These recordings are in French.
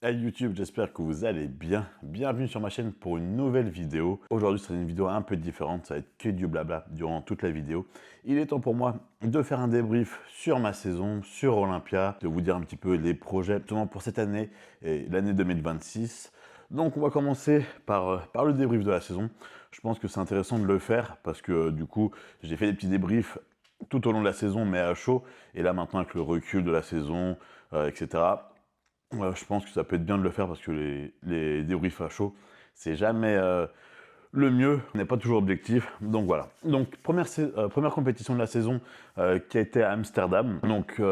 Hey YouTube, j'espère que vous allez bien. Bienvenue sur ma chaîne pour une nouvelle vidéo. Aujourd'hui, c'est une vidéo un peu différente, ça va être que du blabla durant toute la vidéo. Il est temps pour moi de faire un débrief sur ma saison, sur Olympia, de vous dire un petit peu les projets justement pour cette année et l'année 2026. Donc on va commencer par le débrief de la saison. Je pense que c'est intéressant de le faire parce que du coup, j'ai fait des petits débriefs tout au long de la saison, mais à chaud. Et là maintenant, avec le recul de la saison, etc., je pense que ça peut être bien de le faire parce que les débriefs à chaud, c'est jamais le mieux, n'est pas toujours objectif. Donc voilà. Donc première compétition de la saison qui a été à Amsterdam. Donc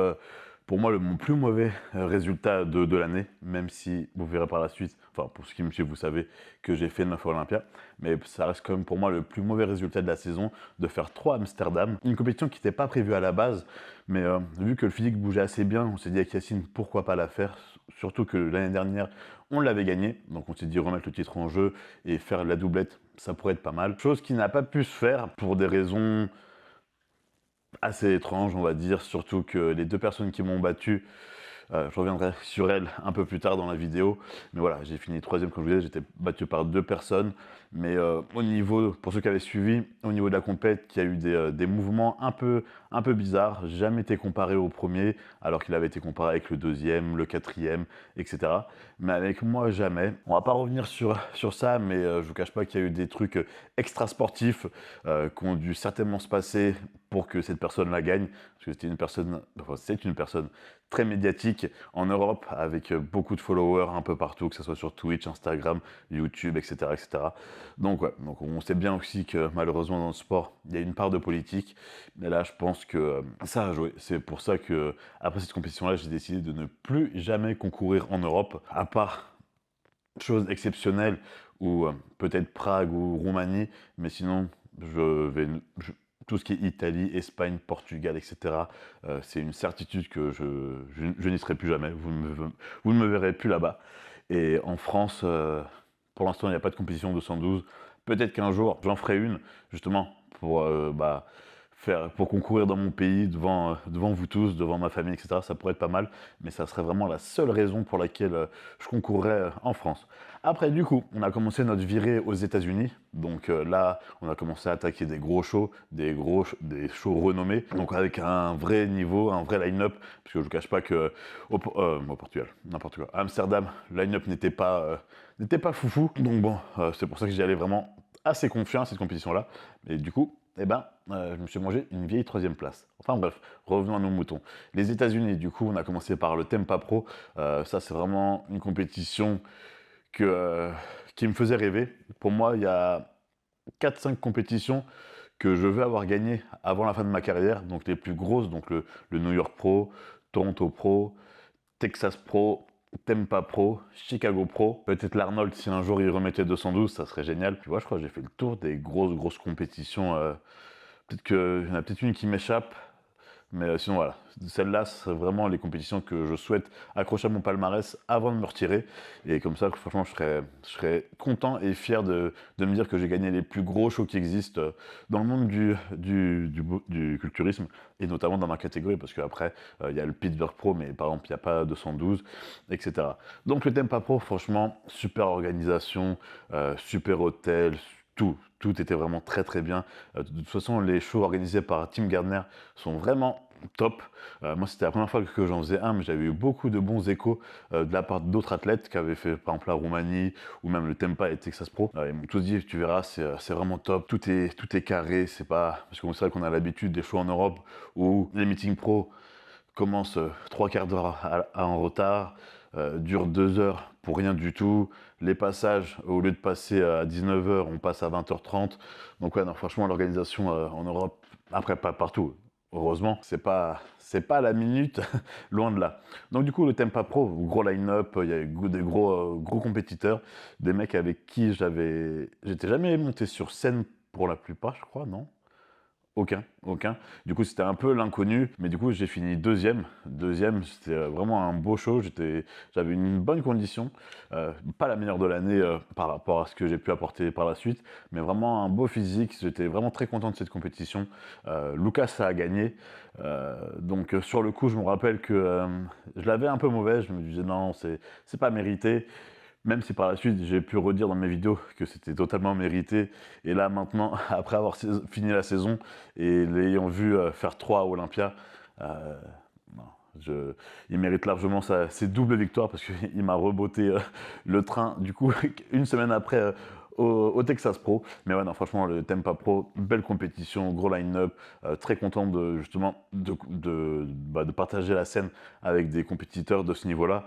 pour moi, mon plus mauvais résultat de l'année, même si vous verrez par la suite, enfin pour ceux qui me suivent, vous savez que j'ai fait 9 Olympia, mais ça reste quand même pour moi le plus mauvais résultat de la saison, de faire 3 Amsterdam. Une compétition qui n'était pas prévue à la base, mais vu que le physique bougeait assez bien, on s'est dit avec Yacine, pourquoi pas la faire, surtout que l'année dernière, on l'avait gagné, donc on s'est dit remettre le titre en jeu et faire la doublette, ça pourrait être pas mal. Chose qui n'a pas pu se faire pour des raisons assez étranges, on va dire, surtout que les deux personnes qui m'ont battu, je reviendrai sur elles un peu plus tard dans la vidéo, mais voilà, j'ai fini troisième comme je vous disais, j'étais battu par deux personnes, mais au niveau, pour ceux qui avaient suivi, au niveau de la compète, il y a eu des mouvements un peu bizarres, jamais été comparé au premier, alors qu'il avait été comparé avec le deuxième, le quatrième, etc. Mais avec moi, jamais. On va pas revenir sur ça, mais je vous cache pas qu'il y a eu des trucs extra sportifs qui ont dû certainement se passer pour que cette personne la gagne, parce que c'est une personne très médiatique en Europe, avec beaucoup de followers un peu partout, que ce soit sur Twitch, Instagram, YouTube, etc. etc. Donc, ouais, donc on sait bien aussi que malheureusement dans le sport, il y a une part de politique, mais là je pense que ça a joué. C'est pour ça que après cette compétition-là, j'ai décidé de ne plus jamais concourir en Europe, à part chose exceptionnelle, ou peut-être Prague ou Roumanie, mais sinon, tout ce qui est Italie, Espagne, Portugal, etc., c'est une certitude que je n'y serai plus jamais. Vous ne me verrez plus là-bas. Et en France, pour l'instant, il n'y a pas de compétition 212. Peut-être qu'un jour, j'en ferai une, justement, pour concourir dans mon pays, devant vous tous, devant ma famille, etc. Ça pourrait être pas mal, mais ça serait vraiment la seule raison pour laquelle je concourrais en France. Après, du coup, on a commencé notre virée aux États-Unis. Donc là, on a commencé à attaquer des gros shows, des shows renommés. Donc avec un vrai niveau, un vrai line-up, parce que je vous cache pas que au Portugal, n'importe quoi, à Amsterdam, le line-up n'était pas foufou. Donc bon, c'est pour ça que j'y allais vraiment assez confiant à cette compétition-là. Et du coup, eh ben, je me suis mangé une vieille troisième place. Enfin bref, revenons à nos moutons. Les États-Unis, du coup, on a commencé par le Tempa Pro. Ça, c'est vraiment une compétition qui me faisait rêver. Pour moi, il y a 4-5 compétitions que je veux avoir gagnées avant la fin de ma carrière. Donc les plus grosses, donc le New York Pro, Toronto Pro, Texas Pro, Tempa Pro, Chicago Pro. Peut-être l'Arnold, si un jour il remettait 212, ça serait génial. Tu vois, je crois que j'ai fait le tour des grosses compétitions. Peut-être qu'il y en a peut-être une qui m'échappe. Mais sinon voilà, celle-là, c'est vraiment les compétitions que je souhaite accrocher à mon palmarès avant de me retirer. Et comme ça, franchement, je serais content et fier de me dire que j'ai gagné les plus gros shows qui existent dans le monde du culturisme, et notamment dans ma catégorie, parce qu'après, il y a le Pittsburgh Pro, mais par exemple, il n'y a pas 212, etc. Donc le Tempa Pro, franchement, super organisation, super hôtel, tout était vraiment très bien. De toute façon, les shows organisés par Tim Gardner sont vraiment top. Moi, c'était la première fois que j'en faisais un, mais j'avais eu beaucoup de bons échos de la part d'autres athlètes qui avaient fait, par exemple, la Roumanie ou même le Tempa et Texas Pro. Ils m'ont tous dit, tu verras, c'est vraiment top. Tout est carré. C'est pas parce qu'on sait qu'on a l'habitude des shows en Europe où les meetings pro commence trois quarts d'heure en retard, dure 2 heures pour rien du tout. Les passages, au lieu de passer à 19 h, on passe à 20 h 30. Donc ouais, non, franchement, l'organisation en Europe, après pas partout, heureusement, c'est pas à la minute, loin de là. Donc du coup, le Tempa Pro, gros line-up, il y a eu des gros compétiteurs, des mecs avec qui j'étais jamais monté sur scène pour la plupart, je crois, non? aucun. Du coup, c'était un peu l'inconnu, mais du coup, j'ai fini deuxième. Deuxième, c'était vraiment un beau show. J'avais une bonne condition, pas la meilleure de l'année par rapport à ce que j'ai pu apporter par la suite, mais vraiment un beau physique. J'étais vraiment très content de cette compétition. Lucas a gagné, donc sur le coup, je me rappelle que je l'avais un peu mauvaise. Je me disais non, c'est pas mérité. Même si par la suite, j'ai pu redire dans mes vidéos que c'était totalement mérité. Et là, maintenant, après avoir fini la saison et l'ayant vu faire 3 à Olympia, non, il mérite largement ses doubles victoires parce qu'il m'a rebotté le train, du coup, une semaine après au Texas Pro. Mais ouais, non, franchement, le Tempa Pro, belle compétition, gros line-up, très content de justement de partager la scène avec des compétiteurs de ce niveau-là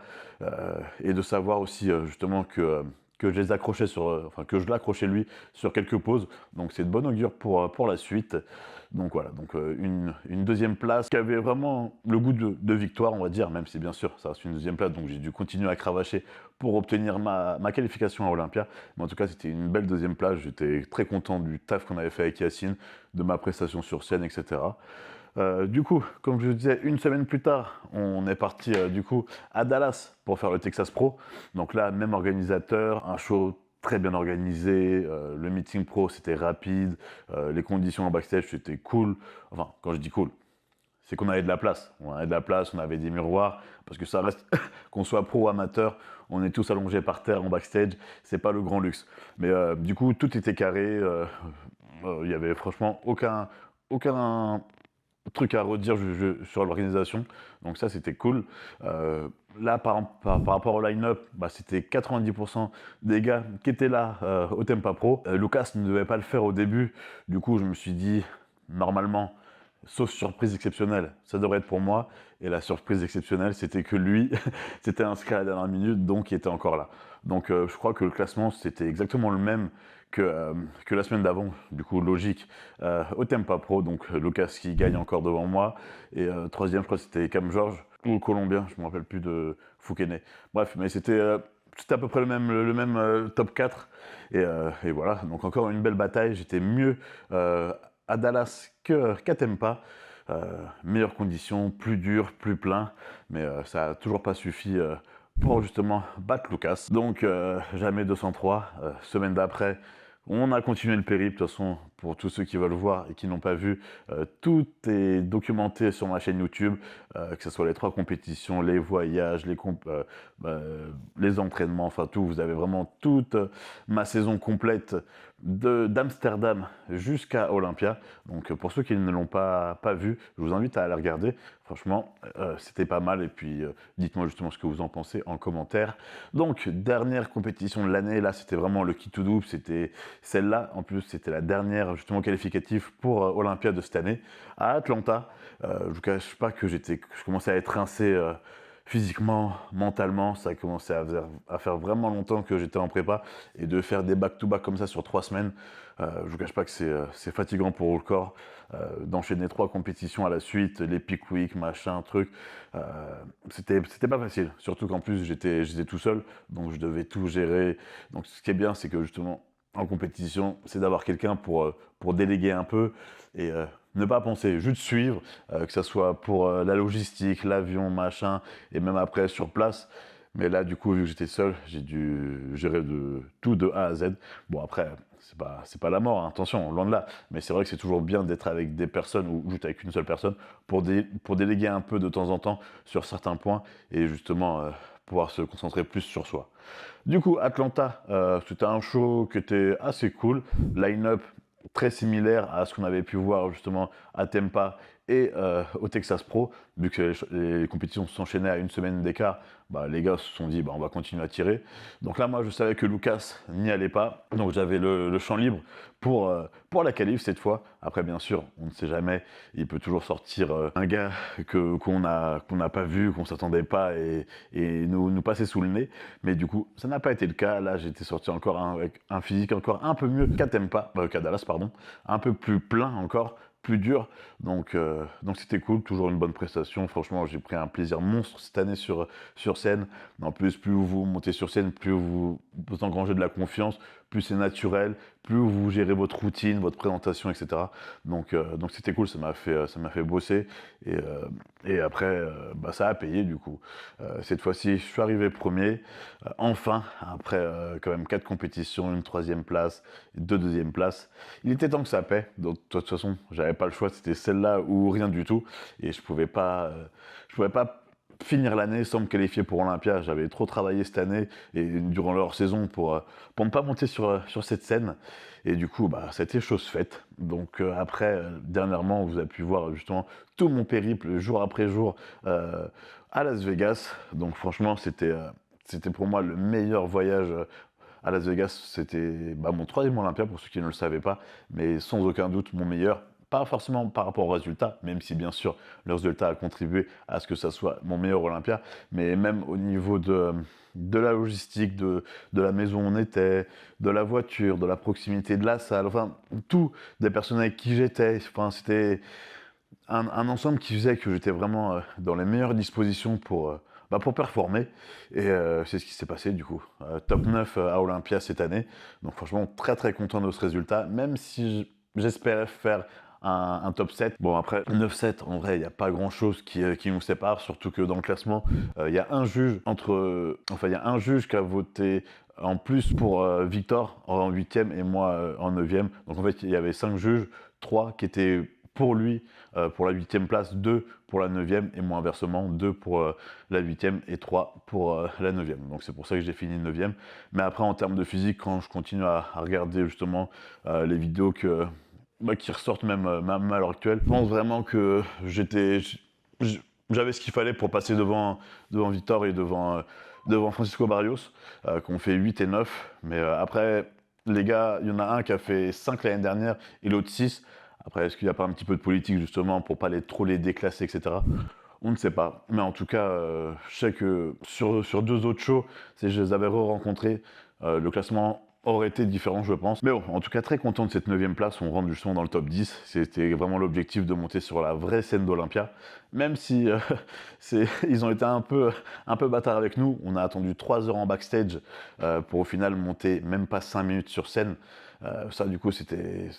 et de savoir aussi justement que je les accrochais enfin que je l'accrochais lui sur quelques pauses. Donc c'est de bon augure pour la suite. Donc voilà, donc une deuxième place qui avait vraiment le goût de victoire, on va dire, même si bien sûr ça reste une deuxième place, donc j'ai dû continuer à cravacher pour obtenir ma qualification à Olympia. Mais en tout cas, c'était une belle deuxième place. J'étais très content du taf qu'on avait fait avec Yacine, de ma prestation sur scène, etc. Du coup, comme je vous disais, une semaine plus tard, on est parti du coup à Dallas pour faire le Texas Pro. Donc là, même organisateur, un show très bien organisé, le meeting pro c'était rapide, les conditions en backstage c'était cool. Enfin, quand je dis cool, c'est qu'on avait de la place. On avait de la place, on avait des miroirs, parce que ça reste, qu'on soit pro ou amateur, on est tous allongés par terre en backstage, c'est pas le grand luxe. Mais du coup, tout était carré, il y avait franchement aucun truc à redire sur l'organisation, donc ça c'était cool. Là par rapport au line-up, bah, c'était 90% des gars qui étaient là au Tempa Pro. Lucas ne devait pas le faire au début, du coup je me suis dit normalement, sauf surprise exceptionnelle, ça devrait être pour moi. Et la surprise exceptionnelle, c'était que lui s'était inscrit à la dernière minute, donc il était encore là. Donc je crois que le classement, c'était exactement le même que la semaine d'avant, du coup logique, au Tempa Pro. Donc Lucas qui gagne encore devant moi. Et troisième, je crois que c'était Cam George, ou le Colombien, je ne me rappelle plus de Fouquenet. Bref, mais c'était à peu près le même top 4. Et voilà, donc encore une belle bataille. J'étais mieux à Dallas qu'à Tempa. Meilleures conditions, plus dur, plus plein, mais ça n'a toujours pas suffi pour justement battre Lucas. Donc jamais 203, semaine d'après, on a continué le périple. De toute façon, pour tous ceux qui veulent voir et qui n'ont pas vu, tout est documenté sur ma chaîne YouTube, que ce soit les 3 compétitions, les voyages, les entraînements, enfin tout. Vous avez vraiment toute ma saison complète d'Amsterdam jusqu'à Olympia. Donc pour ceux qui ne l'ont pas vu, je vous invite à aller regarder. Franchement, c'était pas mal. Et puis dites-moi justement ce que vous en pensez en commentaire. Donc dernière compétition de l'année, là c'était vraiment le kit to double. C'était celle-là, en plus c'était la dernière justement qualificative pour Olympia de cette année à Atlanta. Je vous cache pas que je commençais à être rincé physiquement, mentalement. Ça a commencé à faire vraiment longtemps que j'étais en prépa, et de faire des back-to-back comme ça sur 3 semaines, je vous cache pas que c'est fatigant pour le corps, d'enchaîner 3 compétitions à la suite, les peak week, machin, truc, c'était pas facile, surtout qu'en plus j'étais tout seul, donc je devais tout gérer. Donc ce qui est bien, c'est que justement en compétition, c'est d'avoir quelqu'un pour déléguer un peu et ne pas penser, juste suivre, que ce soit pour la logistique, l'avion, machin, et même après sur place. Mais là, du coup, vu que j'étais seul, j'ai dû gérer tout de A à Z. Bon, après, c'est pas la mort, hein, attention, loin de là. Mais c'est vrai que c'est toujours bien d'être avec des personnes ou juste avec une seule personne pour déléguer un peu de temps en temps sur certains points et justement pouvoir se concentrer plus sur soi. Du coup, Atlanta, c'était un show qui était assez cool. Line-up très similaire à ce qu'on avait pu voir justement à Tempa et au Texas Pro. Vu que les compétitions s'enchaînaient à une semaine d'écart, bah, les gars se sont dit bah, on va continuer à tirer. Donc là, moi, je savais que Lucas n'y allait pas, donc j'avais le champ libre pour la qualif cette fois. Après, bien sûr, on ne sait jamais, il peut toujours sortir un gars qu'on n'a pas vu, qu'on s'attendait pas et nous passer sous le nez. Mais du coup, ça n'a pas été le cas. Là, j'étais sorti encore avec un physique encore un peu mieux qu'à Dallas, pardon, un peu plus plein encore, plus dur, donc c'était cool, toujours une bonne prestation. Franchement, j'ai pris un plaisir monstre cette année sur scène. En plus, plus vous montez sur scène, plus vous engrangez de la confiance, plus c'est naturel, plus vous gérez votre routine, votre présentation, etc. Donc c'était cool, ça m'a fait bosser. Et après, ça a payé du coup. Cette fois-ci, je suis arrivé premier. Enfin, après quand même 4 compétitions, une 3e place, 2 deuxièmes places. Il était temps que ça paie. Donc de toute façon, j'avais pas le choix. C'était celle-là ou rien du tout. Et je pouvais pas finir l'année sans me qualifier pour Olympia. J'avais trop travaillé cette année et durant leur saison pour ne pas monter sur cette scène. Et du coup, c'était chose faite. Donc après, dernièrement, vous avez pu voir justement tout mon périple jour après jour à Las Vegas. Donc franchement, c'était pour moi le meilleur voyage à Las Vegas. C'était mon 3e Olympia pour ceux qui ne le savaient pas, mais sans aucun doute mon meilleur. Pas forcément par rapport aux résultats, même si bien sûr le résultat a contribué à ce que ça soit mon meilleur Olympia, mais même au niveau de la logistique, de la maison où on était, de la voiture, de la proximité de la salle, enfin tout, des personnes avec qui j'étais, enfin c'était un ensemble qui faisait que j'étais vraiment dans les meilleures dispositions pour performer. Et c'est ce qui s'est passé du coup. Top 9 à Olympia cette année. Donc franchement, très très content de ce résultat, même si j'espérais faire un top 7. Bon après, 9-7, en vrai, il n'y a pas grand chose qui nous sépare, surtout que dans le classement, il y a un juge il y a un juge qui a voté en plus pour Victor en 8e et moi en 9e. Donc en fait, il y avait 5 juges, 3 qui étaient pour lui, pour la 8e place, 2 pour la 9e, et moi inversement, 2 pour la 8e et 3 pour la 9e. Donc c'est pour ça que j'ai fini 9e. Mais après, en termes de physique, quand je continue à regarder justement les vidéos qui ressortent même à l'heure actuelle, je pense vraiment que j'avais ce qu'il fallait pour passer devant Victor et devant Francisco Barrios, qu'on fait 8 et 9. Mais après, les gars, il y en a un qui a fait 5 l'année dernière et l'autre 6. Après, est-ce qu'il n'y a pas un petit peu de politique justement pour pas trop les déclasser, etc. On ne sait pas. Mais en tout cas, je sais que sur 2 autres shows, si je les avais re-rencontrés, le classement aurait été différent, je pense. Mais bon, en tout cas, très content de cette 9e place. On rentre justement dans le top 10. C'était vraiment l'objectif de monter sur la vraie scène d'Olympia. Même si ils ont été un peu bâtards avec nous. On a attendu 3 heures en backstage pour au final monter même pas 5 minutes sur scène. Ça, du coup, c'était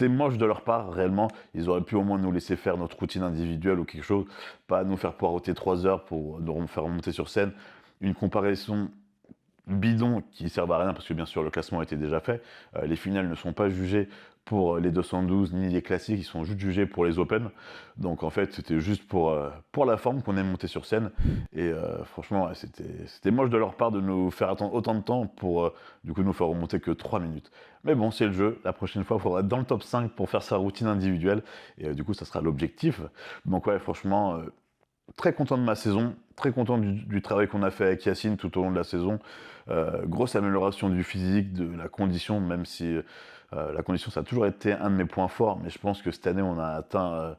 moche de leur part, réellement. Ils auraient pu au moins nous laisser faire notre routine individuelle ou quelque chose, pas nous faire poireauter 3 heures pour nous faire monter sur scène. Une comparaison bidon qui ne servent à rien parce que bien sûr le classement était déjà fait. Les finales ne sont pas jugées pour les 212 ni les classiques, ils sont juste jugés pour les Open. Donc en fait c'était juste pour la forme qu'on est monté sur scène. Et franchement ouais, c'était moche de leur part de nous faire attendre autant de temps pour du coup nous faire remonter que 3 minutes. Mais bon c'est le jeu, la prochaine fois il faudra être dans le top 5 pour faire sa routine individuelle. Et du coup ça sera l'objectif. Donc ouais franchement... très content de ma saison, très content du travail qu'on a fait avec Yacine tout au long de la saison. Grosse amélioration du physique, de la condition, même si la condition ça a toujours été un de mes points forts, mais je pense que cette année on a atteint,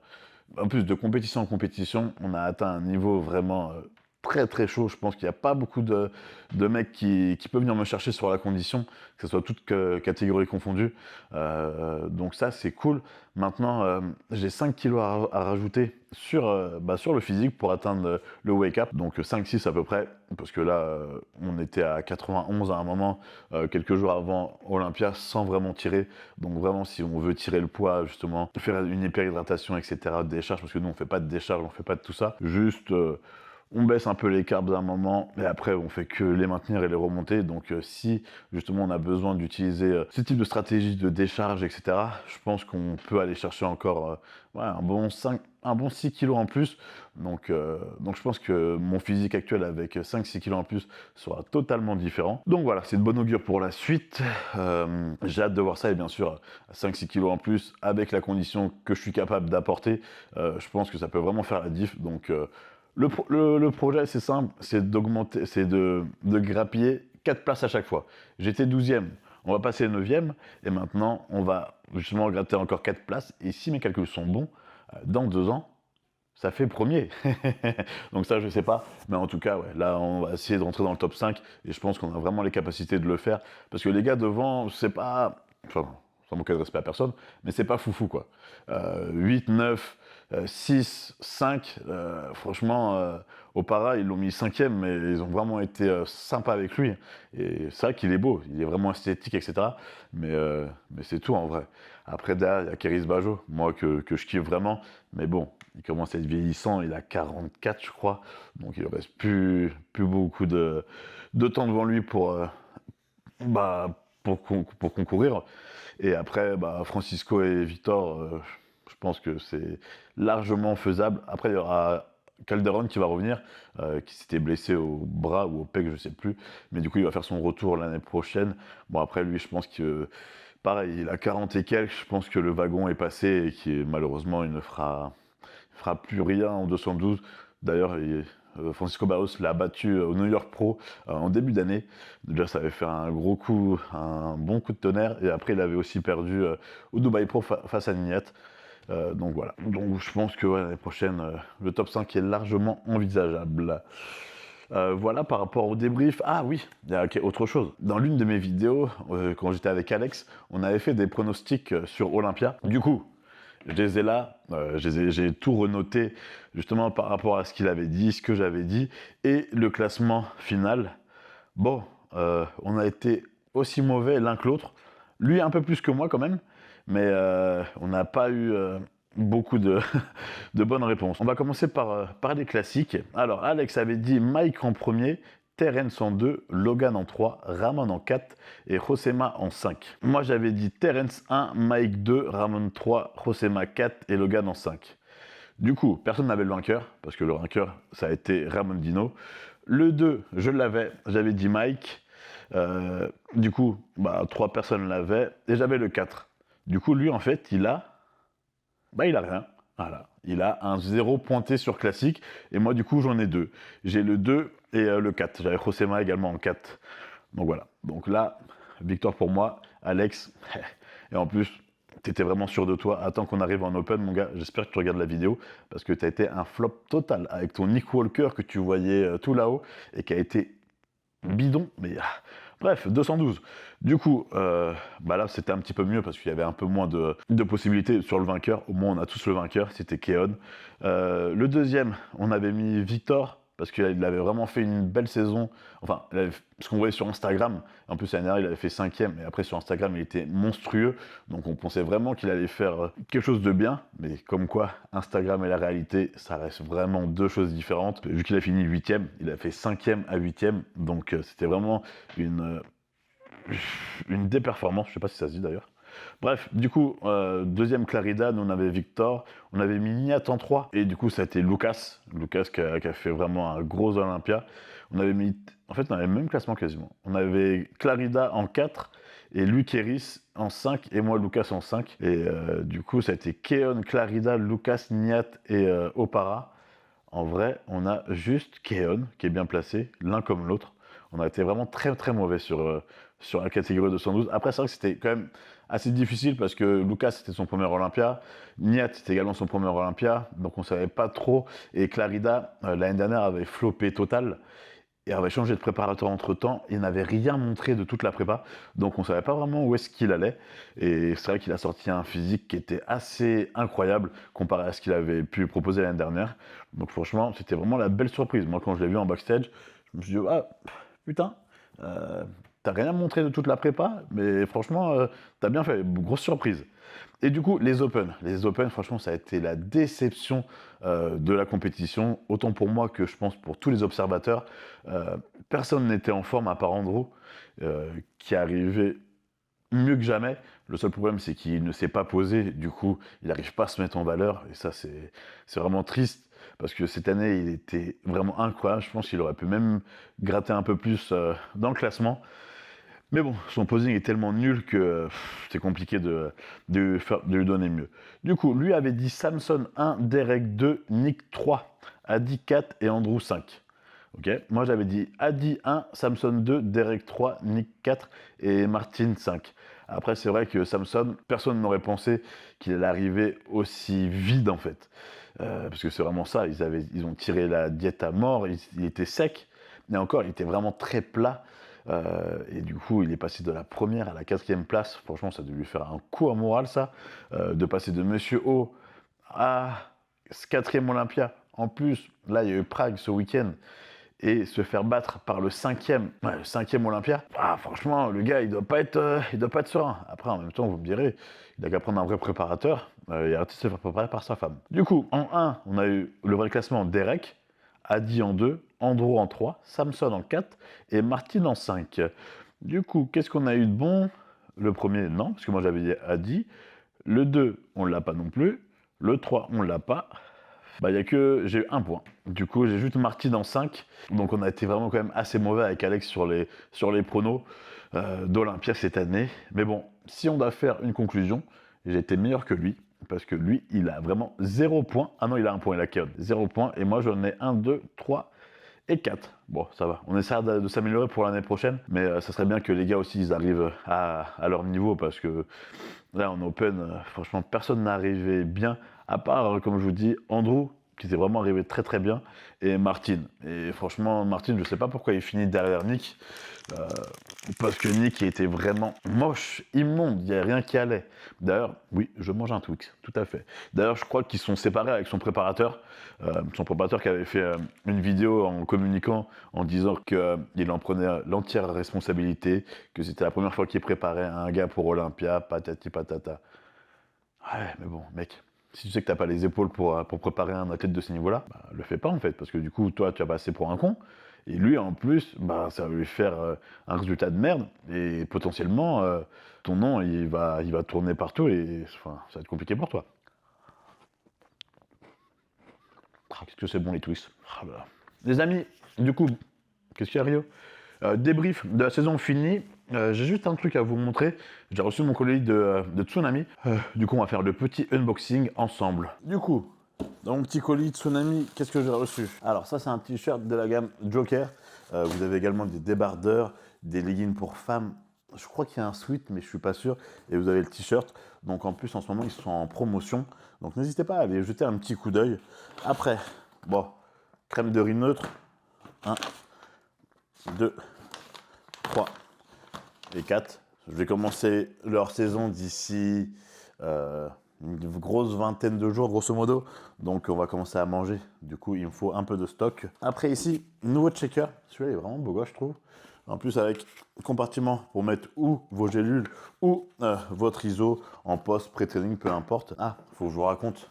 en plus de compétition en compétition, on a atteint un niveau vraiment très très chaud. Je pense qu'il n'y a pas beaucoup de mecs qui peuvent venir me chercher sur la condition, que ce soit toutes catégories confondues. Donc ça c'est cool. Maintenant j'ai 5 kilos à rajouter sur le physique pour atteindre le wake up. Donc 5-6 à peu près, parce que là on était à 91 à un moment, quelques jours avant Olympia, sans vraiment tirer. Donc vraiment si on veut tirer le poids, justement, faire une hyperhydratation, etc., décharge, parce que nous on fait pas de décharge, on fait pas de tout ça, juste... on baisse un peu les carbs à un moment, et après on fait que les maintenir et les remonter. Donc si justement on a besoin d'utiliser ce type de stratégie de décharge, etc., je pense qu'on peut aller chercher encore un bon 6 kilos en plus. Donc je pense que mon physique actuel avec 5-6 kilos en plus sera totalement différent. Donc voilà, c'est de bon augure pour la suite. J'ai hâte de voir ça, et bien sûr 5-6 kilos en plus avec la condition que je suis capable d'apporter, je pense que ça peut vraiment faire la diff. Donc le projet, c'est simple, c'est d'augmenter, c'est de grappiller 4 places à chaque fois. J'étais 12e, on va passer 9e, et maintenant, on va justement gratter encore 4 places, et si mes calculs sont bons, dans 2 ans, ça fait premier. Donc ça, je sais pas, mais en tout cas, ouais, là, on va essayer de rentrer dans le top 5, et je pense qu'on a vraiment les capacités de le faire, parce que les gars devant, c'est pas... Enfin, sans manquer de respect à personne, mais c'est pas foufou, quoi. 8, 9... 6, 5, franchement, Opara, ils l'ont mis 5e, mais ils ont vraiment été sympas avec lui. Et c'est vrai qu'il est beau, il est vraiment esthétique, etc. Mais c'est tout en vrai. Après, derrière, il y a Keris Bajo, moi que je kiffe vraiment. Mais bon, il commence à être vieillissant, il a 44, je crois. Donc il ne reste plus beaucoup de temps devant lui pour concourir. Et après, Francisco et Victor, je pense que c'est largement faisable. Après, il y aura Calderon qui va revenir, qui s'était blessé au bras ou au pec, je sais plus. Mais du coup, il va faire son retour l'année prochaine. Bon, après, lui, je pense que, pareil, il a 40 et quelques. Je pense que le wagon est passé et qui malheureusement, il ne fera plus rien en 212. D'ailleurs, Francisco Barros l'a battu au New York Pro en début d'année. Déjà, ça avait fait un gros coup, un bon coup de tonnerre. Et après, il avait aussi perdu au Dubai Pro face à Nihat. Donc voilà. Donc je pense que l'année prochaine, le top 5 est largement envisageable. Voilà par rapport au débrief. Ah oui, il y a autre chose. Dans l'une de mes vidéos, quand j'étais avec Alex, on avait fait des pronostics sur Olympia. Du coup, je les ai là, j'ai tout renoté justement par rapport à ce qu'il avait dit, ce que j'avais dit, et le classement final. Bon, on a été aussi mauvais l'un que l'autre. Lui un peu plus que moi quand même, mais on n'a pas eu beaucoup de, de bonnes réponses. On va commencer par les classiques. Alors, Alex avait dit Mike en premier, Terence en 2, Logan en 3, Ramon en 4 et Josema en 5. Moi, j'avais dit Terence 1, Mike 2, Ramon 3, Josema 4 et Logan en 5. Du coup, personne n'avait le vainqueur, parce que le vainqueur, ça a été Ramon Dino. Le 2, je l'avais, j'avais dit Mike. Du coup, 3 personnes l'avaient, et j'avais le 4. Du coup, lui, en fait, il a rien. Voilà. Il a un 0 pointé sur classique. Et moi, du coup, j'en ai 2. J'ai le 2 et le 4. J'avais Josema également en 4. Donc voilà. Donc là, victoire pour moi. Alex. Et en plus, t'étais vraiment sûr de toi. Attends qu'on arrive en open, mon gars. J'espère que tu regardes la vidéo. Parce que t'as été un flop total. Avec ton Nick Walker que tu voyais tout là-haut. Et qui a été bidon. Mais bref, 212. Du coup, là, c'était un petit peu mieux parce qu'il y avait un peu moins de possibilités sur le vainqueur. Au moins, on a tous le vainqueur, c'était Keon. Le deuxième, on avait mis Victor parce qu'il avait vraiment fait une belle saison. Enfin, ce qu'on voyait sur Instagram, en plus l'année dernière, il avait fait 5e, et après sur Instagram, il était monstrueux. Donc on pensait vraiment qu'il allait faire quelque chose de bien. Mais comme quoi, Instagram et la réalité, ça reste vraiment deux choses différentes. Vu qu'il a fini 8e, il a fait 5e à 8e. Donc c'était vraiment une déperformance, je sais pas si ça se dit d'ailleurs. Bref, du coup, deuxième Clarida, nous on avait Victor, on avait mis Nihat en 3, et du coup ça a été Lucas qui a fait vraiment un gros Olympia. On avait mis, en fait on avait le même classement quasiment. On avait Clarida en 4, et Lukeris en 5, et moi Lucas en 5. Et du coup ça a été Keon, Clarida, Lucas, Nihat et Opara. En vrai, on a juste Keon qui est bien placé, l'un comme l'autre. On a été vraiment très très mauvais sur la catégorie 212. Après, c'est vrai que c'était quand même assez difficile parce que Lucas c'était son premier Olympia, Nihat c'était également son premier Olympia, donc on savait pas trop. Et Clarida, l'année dernière, avait floppé total et avait changé de préparateur entre-temps. Il n'avait rien montré de toute la prépa, donc on savait pas vraiment où est-ce qu'il allait. Et c'est vrai qu'il a sorti un physique qui était assez incroyable comparé à ce qu'il avait pu proposer l'année dernière. Donc franchement, c'était vraiment la belle surprise. Moi, quand je l'ai vu en backstage, je me suis dit, ah, putain, t'as rien montré de toute la prépa, mais franchement, t'as bien fait, grosse surprise. Et du coup, les Open, franchement, ça a été la déception de la compétition, autant pour moi que je pense pour tous les observateurs. Personne n'était en forme à part Andrew, qui arrivait mieux que jamais. Le seul problème, c'est qu'il ne s'est pas posé, du coup, il n'arrive pas à se mettre en valeur, et ça, c'est vraiment triste, parce que cette année, il était vraiment incroyable. Je pense qu'il aurait pu même gratter un peu plus dans le classement. Mais bon, son posing est tellement nul que c'est compliqué de lui donner mieux. Du coup, lui avait dit Samson 1, Derek 2, Nick 3, Adi 4 et Andrew 5. Ok, moi j'avais dit Adi 1, Samson 2, Derek 3, Nick 4 et Martin 5. Après, c'est vrai que Samson, personne n'aurait pensé qu'il allait arriver aussi vide en fait. Parce que c'est vraiment ça, ils ont tiré la diète à mort, il était sec, mais encore, il était vraiment très plat. Et du coup, il est passé de la première à la 4e place. Franchement, ça a dû lui faire un coup à moral, ça. De passer de Monsieur O à ce 4e Olympia. En plus, là, il y a eu Prague ce week-end. Et se faire battre par le 5e Olympia, ah, franchement, le gars, il doit pas être serein. Après, en même temps, vous me direz, il a qu'à prendre un vrai préparateur et arrêter de se faire préparer par sa femme. Du coup, en 1, on a eu le vrai classement Derek, Adi en 2, Andrew en 3, Samson en 4 et Martin en 5. Du coup, qu'est-ce qu'on a eu de bon? Le premier, non, parce que moi j'avais dit Adi. Le 2, on l'a pas non plus. Le 3, on l'a pas. Bah, il y a que j'ai eu 1 point. Du coup, j'ai juste Martin en 5. Donc, on a été vraiment quand même assez mauvais avec Alex sur les pronos d'Olympia cette année. Mais bon, si on doit faire une conclusion, j'ai été meilleur que lui. Parce que lui, il a vraiment 0 point. Ah non, il a 1 point, il a KO. 0 point. Et moi, j'en ai 1, 2, 3 et 4. Bon, ça va. On essaiera de s'améliorer pour l'année prochaine. Mais ça serait bien que les gars aussi, ils arrivent à leur niveau. Parce que là, en Open, franchement, personne n'arrivait bien. À part, comme je vous dis, Andrew, qui était vraiment arrivé très très bien, et Martin. Et franchement, Martin, je sais pas pourquoi il finit derrière Nick, parce que Nick il était vraiment moche, immonde, il n'y a rien qui allait. D'ailleurs, oui, je mange un Twix, tout à fait. D'ailleurs, je crois qu'ils sont séparés avec son préparateur qui avait fait une vidéo en communiquant, en disant qu'il en prenait l'entière responsabilité, que c'était la première fois qu'il préparait un gars pour Olympia, patati patata. Ouais, mais bon, mec, si tu sais que t'as pas les épaules pour préparer un athlète de ce niveau-là, bah, le fais pas en fait, parce que du coup, toi, tu vas passer pour un con, et lui, en plus, bah, ça va lui faire un résultat de merde, et potentiellement, ton nom, il va tourner partout, et enfin, ça va être compliqué pour toi. Ah, qu'est-ce que c'est bon les twists. Ah, bah. Les amis, du coup, qu'est-ce qu'il y a Rio débrief de la saison finie. J'ai juste un truc à vous montrer. J'ai reçu mon colis de Tsunami. Du coup, on va faire le petit unboxing ensemble. Du coup, dans mon petit colis Tsunami, qu'est-ce que j'ai reçu? Alors ça, c'est un t-shirt de la gamme Joker. Vous avez également des débardeurs, des leggings pour femmes. Je crois qu'il y a un sweat, mais je suis pas sûr. Et vous avez le t-shirt. Donc en plus, en ce moment, ils sont en promotion. Donc n'hésitez pas à aller jeter un petit coup d'œil. Après, bon, crème de riz neutre. 1, 2, 3 et 4. Je vais commencer leur saison d'ici une grosse vingtaine de jours, grosso modo. Donc, on va commencer à manger. Du coup, il me faut un peu de stock. Après, ici, nouveau checker. Celui-là, il est vraiment beau gosse, je trouve. En plus, avec compartiment pour mettre ou vos gélules ou votre ISO en post, pré-training, peu importe. Ah, faut que je vous raconte.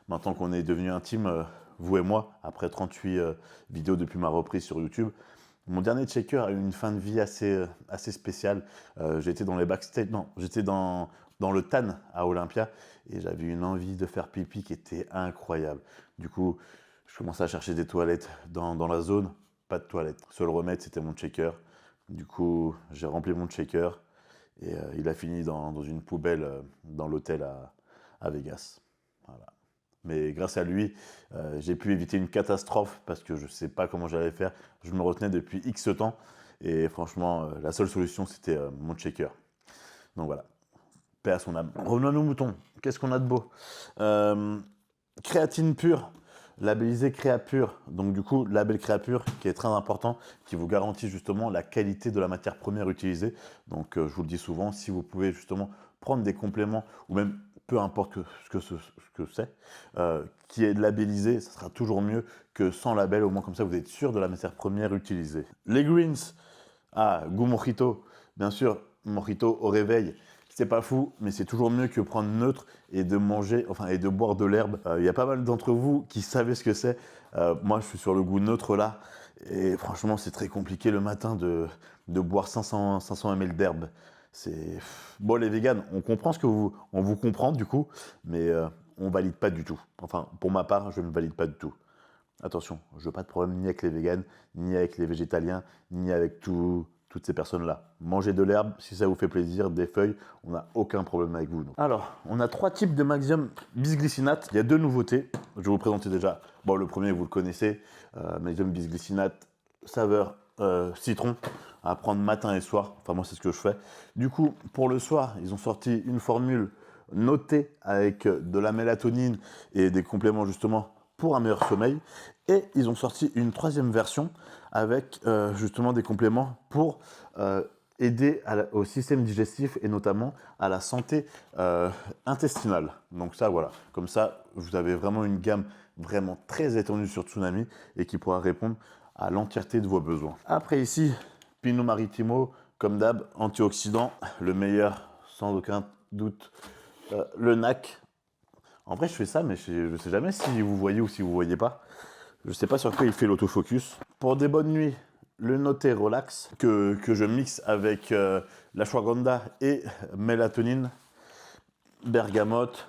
Maintenant qu'on est devenu intime, vous et moi, après 38 vidéos depuis ma reprise sur YouTube, mon dernier checker a eu une fin de vie assez spéciale. J'étais dans les backstage, non, j'étais dans le TAN à Olympia et j'avais une envie de faire pipi qui était incroyable. Du coup, je commençais à chercher des toilettes dans la zone, pas de toilettes. Seul remède, c'était mon checker. Du coup, j'ai rempli mon checker et il a fini dans une poubelle dans l'hôtel à Vegas. Voilà. Mais grâce à lui, j'ai pu éviter une catastrophe parce que je ne sais pas comment j'allais faire. Je me retenais depuis X temps et franchement, la seule solution, c'était mon checker. Donc voilà, paix à son âme. Revenons à nos moutons. Qu'est-ce qu'on a de beau Créatine pure, labellisé Créapure. Donc du coup, label Créapure qui est très important, qui vous garantit justement la qualité de la matière première utilisée. Donc je vous le dis souvent, si vous pouvez justement prendre des compléments ou même peu importe ce que c'est, qui est labellisé, ça sera toujours mieux que sans label. Au moins comme ça, vous êtes sûr de la matière première utilisée. Les greens, goût mojito, bien sûr, mojito au réveil. C'est pas fou, mais c'est toujours mieux que prendre neutre et de manger, enfin, et de boire de l'herbe. Il y a pas mal d'entre vous qui savez ce que c'est. Moi, je suis sur le goût neutre là. Et franchement, c'est très compliqué le matin de boire 500 ml d'herbe. C'est bon, les véganes, on comprend on vous comprend du coup, mais on valide pas du tout. Enfin, pour ma part, je ne valide pas du tout. Attention, je veux pas de problème ni avec les véganes, ni avec les végétaliens, ni avec toutes ces personnes-là. Mangez de l'herbe, si ça vous fait plaisir, des feuilles, on n'a aucun problème avec vous. Donc. Alors, on a 3 types de magnésium bisglycinate. Il y a 2 nouveautés. Je vais vous présenter déjà. Bon, le premier, vous le connaissez, magnésium bisglycinate, saveur citron, à prendre matin et soir. Enfin, moi, c'est ce que je fais. Du coup, pour le soir, ils ont sorti une formule notée avec de la mélatonine et des compléments justement pour un meilleur sommeil. Et ils ont sorti une 3e version avec justement des compléments pour aider au système digestif et notamment à la santé intestinale. Donc ça, voilà. Comme ça, vous avez vraiment une gamme vraiment très étendue sur Tsunami et qui pourra répondre à l'entièreté de vos besoins. Après ici, Pinot Marittimo, comme d'hab, antioxydant, le meilleur sans aucun doute, le NAC. En vrai, je fais ça, mais je ne sais jamais si vous voyez ou si vous ne voyez pas. Je ne sais pas sur quoi il fait l'autofocus. Pour des bonnes nuits, le Noté Relax, que je mixe avec l'ashwagandha et mélatonine, bergamote,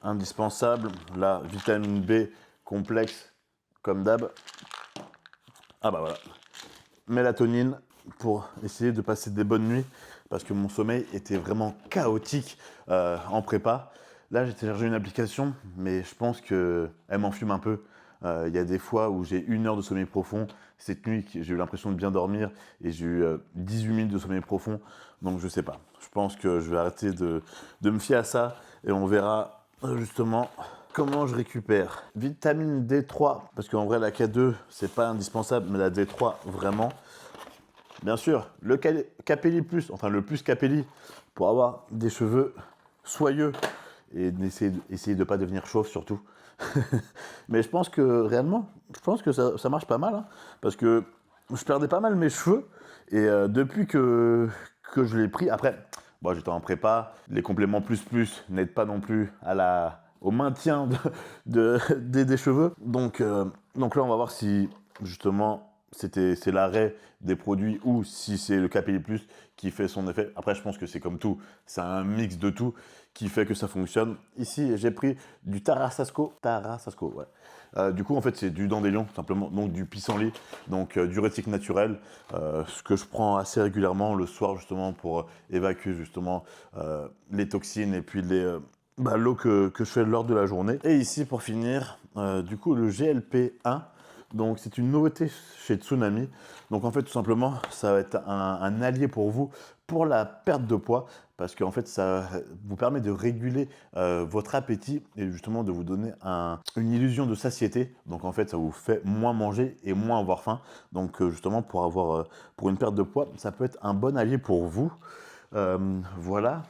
indispensable, la vitamine B complexe, comme d'hab. Ah bah voilà, mélatonine pour essayer de passer des bonnes nuits, parce que mon sommeil était vraiment chaotique en prépa. Là, j'ai téléchargé une application, mais je pense qu'elle m'enfume un peu. Il y a des fois où j'ai 1 heure de sommeil profond. Cette nuit, j'ai eu l'impression de bien dormir et j'ai eu 18 minutes de sommeil profond. Donc, je sais pas. Je pense que je vais arrêter de me fier à ça et on verra justement comment je récupère. Vitamine D3, parce qu'en vrai, la K2, c'est pas indispensable, mais la D3, vraiment. Bien sûr, le Capelli Plus, enfin le Plus Capelli, pour avoir des cheveux soyeux et essayer de ne pas devenir chauve surtout. Mais je pense que réellement, ça marche pas mal, hein, parce que je perdais pas mal mes cheveux et depuis que je l'ai pris, après, bon, j'étais en prépa, les compléments plus n'aident pas non plus au maintien des cheveux. Donc là, on va voir si justement c'est l'arrêt des produits ou si c'est le Capelli Plus qui fait son effet. Après, je pense que c'est comme tout, c'est un mix de tout qui fait que ça fonctionne. Ici, j'ai pris du Tarasasco, ouais. Du coup, en fait, c'est du dandelion, simplement, donc du pissenlit, donc du rétique naturel, ce que je prends assez régulièrement le soir, justement, pour évacuer, justement, les toxines et puis l'eau que je fais lors de la journée. Et ici, pour finir, du coup, le GLP-1. Donc c'est une nouveauté chez Tsunami. Donc en fait tout simplement ça va être un allié pour vous pour la perte de poids parce qu'en fait ça vous permet de réguler votre appétit et justement de vous donner une illusion de satiété. Donc en fait ça vous fait moins manger et moins avoir faim. Donc justement pour une perte de poids ça peut être un bon allié pour vous. Voilà.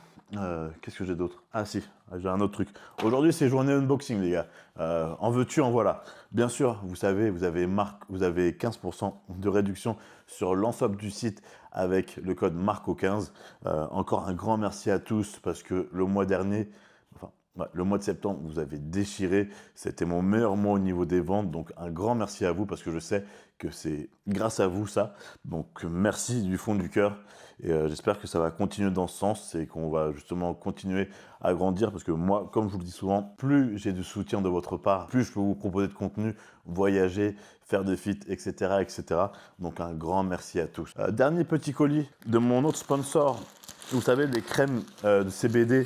Qu'est-ce que j'ai d'autre? Ah si, j'ai un autre truc. Aujourd'hui, c'est journée unboxing, les gars. En veux-tu, en voilà. Bien sûr, vous savez, vous avez 15% de réduction sur l'ensemble du site avec le code MARCO15. Encore un grand merci à tous parce que le mois dernier, le mois de septembre, vous avez déchiré. C'était mon meilleur mois au niveau des ventes. Donc, un grand merci à vous parce que je sais que c'est grâce à vous ça. Donc, merci du fond du cœur. Et j'espère que ça va continuer dans ce sens et qu'on va justement continuer à grandir. Parce que moi, comme je vous le dis souvent, plus j'ai du soutien de votre part, plus je peux vous proposer de contenu, voyager, faire des feats, etc., etc. Donc, un grand merci à tous. Dernier petit colis de mon autre sponsor. Vous savez, les crèmes de CBD,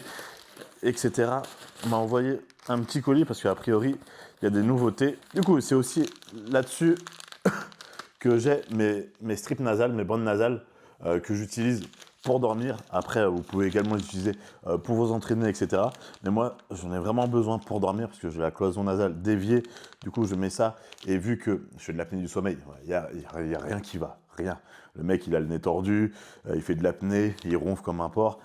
etc. m'a envoyé un petit colis parce qu'a priori il y a des nouveautés. Du coup c'est aussi là-dessus que j'ai mes strips nasales, mes bandes nasales que j'utilise pour dormir. Après vous pouvez également les utiliser pour vous entraîner, etc. Mais moi j'en ai vraiment besoin pour dormir parce que j'ai la cloison nasale déviée. Du coup je mets ça et vu que je fais de l'apnée du sommeil, il y a rien qui va. Rien. Le mec, il a le nez tordu, il fait de l'apnée, il ronfle comme un porc.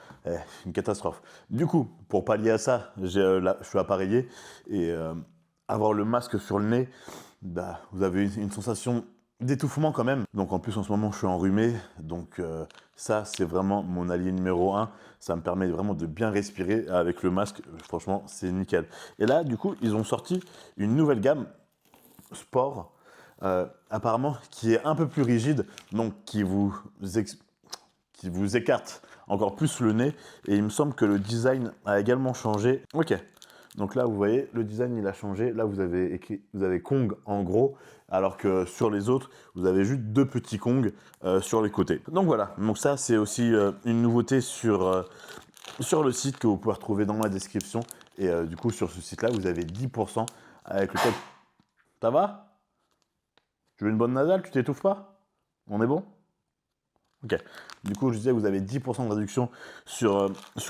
Une catastrophe. Du coup, pour pallier à ça, je suis appareillé et avoir le masque sur le nez, bah, vous avez une sensation d'étouffement quand même. Donc en plus, en ce moment, je suis enrhumé. Donc ça, c'est vraiment mon allié numéro 1. Ça me permet vraiment de bien respirer avec le masque. Franchement, c'est nickel. Et là, du coup, ils ont sorti une nouvelle gamme sport. Apparemment qui est un peu plus rigide, donc qui vous écarte encore plus le nez. Et il me semble que le design a également changé. Ok, donc là vous voyez le design il a changé. Là vous avez Kong en gros, alors que sur les autres vous avez juste 2 petits Kong sur les côtés. Donc voilà, donc ça c'est aussi une nouveauté sur le site que vous pouvez retrouver dans la description. Et du coup sur ce site là vous avez 10% avec le code. Ça va? Tu veux une bonne nasale? Tu t'étouffes pas? On est bon? Ok. Du coup, je disais, vous avez 10% de réduction sur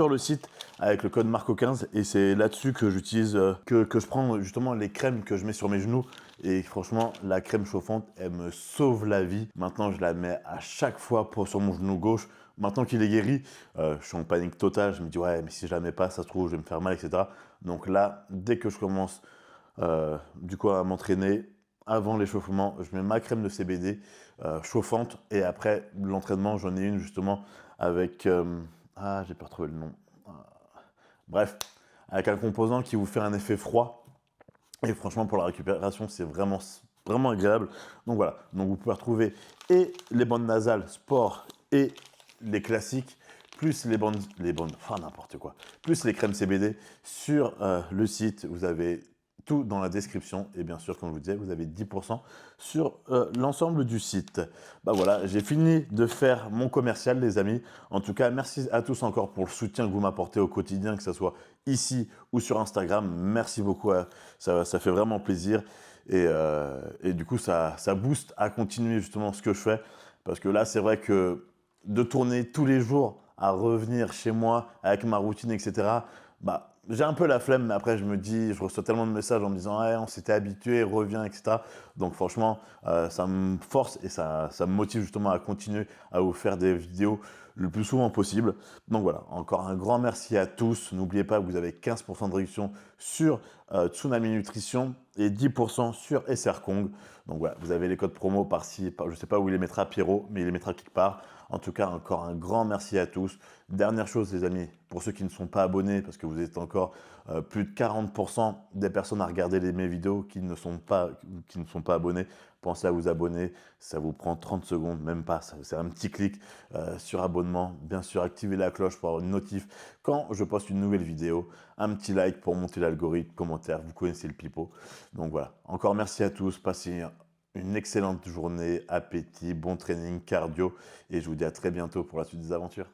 le site avec le code Marco15. Et c'est là-dessus que j'utilise, que je prends justement les crèmes que je mets sur mes genoux. Et franchement, la crème chauffante, elle me sauve la vie. Maintenant, je la mets à chaque fois sur mon genou gauche. Maintenant qu'il est guéri, je suis en panique totale. Je me dis, ouais, mais si je la mets pas, ça se trouve, je vais me faire mal, etc. Donc là, dès que je commence du coup à m'entraîner, avant l'échauffement, je mets ma crème de CBD chauffante. Et après l'entraînement, j'en ai une justement avec... ah, j'ai pas retrouvé le nom. Bref, avec un composant qui vous fait un effet froid. Et franchement, pour la récupération, c'est vraiment, vraiment agréable. Donc voilà, donc vous pouvez retrouver et les bandes nasales sport et les classiques, plus les bandes, enfin n'importe quoi, plus les crèmes CBD sur le site. Vous avez tout dans la description. Et bien sûr, comme je vous disais, vous avez 10% sur l'ensemble du site. Bah voilà, j'ai fini de faire mon commercial, les amis. En tout cas, merci à tous encore pour le soutien que vous m'apportez au quotidien, que ce soit ici ou sur Instagram. Merci beaucoup, ça fait vraiment plaisir. Et du coup, ça booste à continuer justement ce que je fais. Parce que là, c'est vrai que de tourner tous les jours, à revenir chez moi avec ma routine, etc., bah, j'ai un peu la flemme, mais après je me dis, je reçois tellement de messages en me disant ouais, on s'était habitué, reviens, etc. Donc franchement, ça me force et ça me motive justement à continuer à vous faire des vidéos le plus souvent possible. Donc voilà, encore un grand merci à tous. N'oubliez pas que vous avez 15% de réduction sur Tsunami Nutrition et 10% sur SR Kong. Donc voilà, vous avez les codes promo par-ci, je ne sais pas où il les mettra Pierrot, mais il les mettra quelque part. En tout cas, encore un grand merci à tous. Dernière chose, les amis, pour ceux qui ne sont pas abonnés, parce que vous êtes encore plus de 40% des personnes à regarder mes vidéos qui ne sont pas abonnés, pensez à vous abonner. Ça vous prend 30 secondes, même pas. C'est un petit clic sur abonnement. Bien sûr, activez la cloche pour avoir une notif quand je poste une nouvelle vidéo. Un petit like pour monter l'algorithme, commentaire, vous connaissez le pipeau. Donc voilà, encore merci à tous. Passez une excellente journée, appétit, bon training, cardio. Et je vous dis à très bientôt pour la suite des aventures.